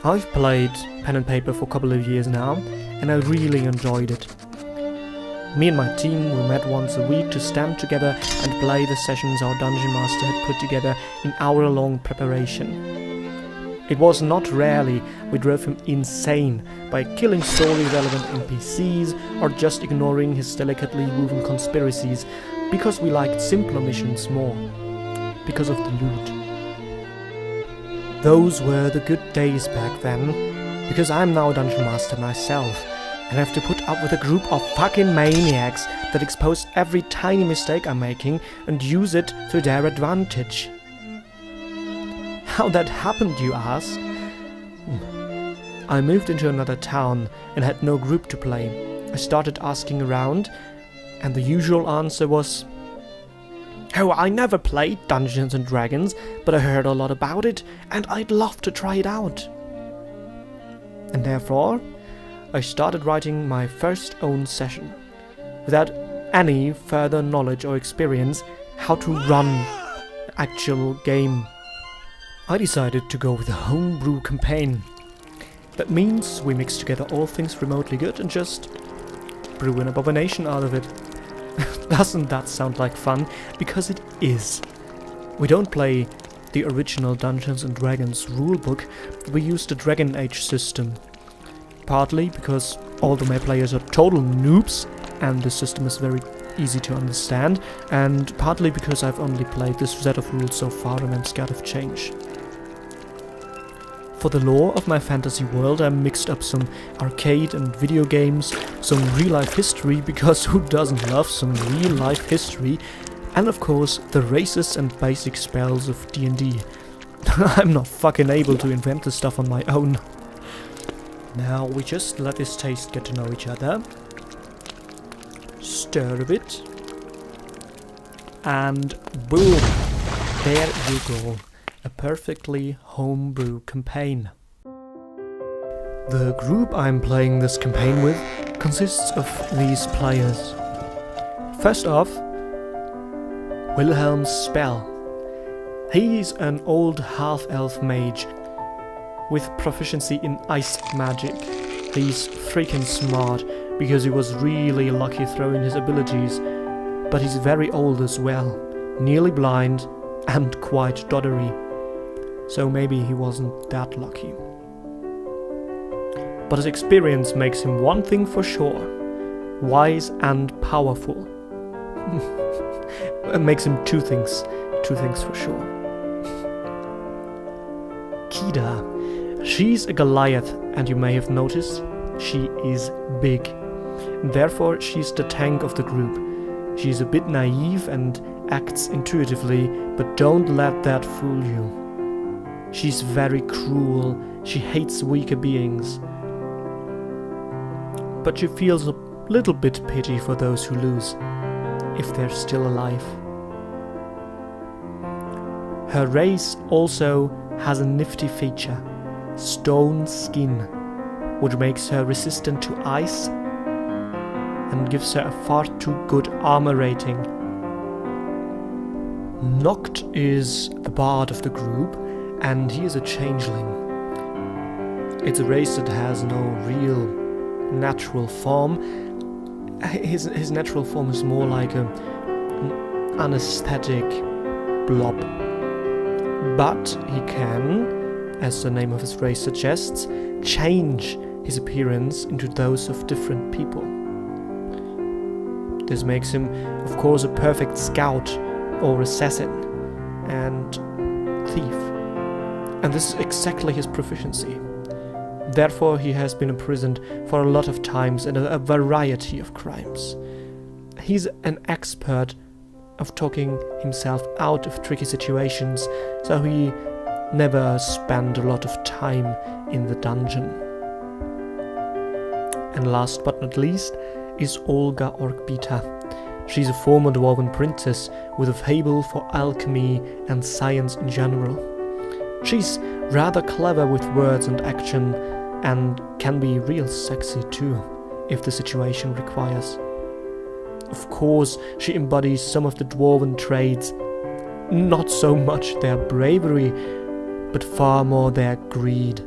I've played Pen and Paper for a couple of years now, and I really enjoyed it. Me and my team, we met once a week to stand together and play the sessions our dungeon master had put together in hour-long preparation. It was not rarely we drove him insane by killing story-relevant NPCs or just ignoring his delicately woven conspiracies because we liked simpler missions more, because of the loot. Those were the good days back then, because I'm now a dungeon master myself and have to put up with a group of fucking maniacs that expose every tiny mistake I'm making and use it to their advantage. How that happened, you ask? I moved into another town and had no group to play. I started asking around, and the usual answer was, "Oh, I never played Dungeons and Dragons, but I heard a lot about it, and I'd love to try it out." And therefore, I started writing my first own session, without any further knowledge or experience how to run an actual game. I decided to go with a homebrew campaign. That means we mix together all things remotely good and just brew an abomination out of it. Doesn't that sound like fun? Because it is. We don't play the original Dungeons and Dragons rulebook, we use the Dragon Age system. Partly because all the May players are total noobs and the system is very easy to understand, and partly because I've only played this set of rules so far and I'm scared of change. For the lore of my fantasy world, I mixed up some arcade and video games, some real-life history, because who doesn't love some real-life history, and of course the races and basic spells of D&D. I'm not fucking able to invent this stuff on my own. Now we just let this taste get to know each other, stir a bit, and boom, there you go. A perfectly homebrew campaign. The group I'm playing this campaign with consists of these players. First off, Wilhelm Spell. He's an old half-elf mage with proficiency in ice magic. He's freaking smart because he was really lucky throwing his abilities, but he's very old as well, nearly blind and quite doddery. So maybe he wasn't that lucky. But his experience makes him one thing for sure: wise and powerful. It makes him two things for sure. Kida. She's a Goliath, and you may have noticed, she is big. Therefore, she's the tank of the group. She's a bit naive and acts intuitively, but don't let that fool you. She's very cruel, she hates weaker beings. But she feels a little bit pity for those who lose, if they're still alive. Her race also has a nifty feature: stone skin, which makes her resistant to ice and gives her a far too good armor rating. Noct is the bard of the group, and he is a changeling. It's a race that has no real natural form. His natural form is more like an anesthetic blob. But he can, as the name of his race suggests, change his appearance into those of different people. This makes him, of course, a perfect scout or assassin and thief. And this is exactly his proficiency. Therefore, he has been imprisoned for a lot of times in a variety of crimes. He's an expert of talking himself out of tricky situations, so he never spent a lot of time in the dungeon. And last but not least is Olga Orkbita. She's a former dwarven princess with a fable for alchemy and science in general. She's rather clever with words and action, and can be real sexy too, if the situation requires. Of course, she embodies some of the dwarven traits, not so much their bravery, but far more their greed.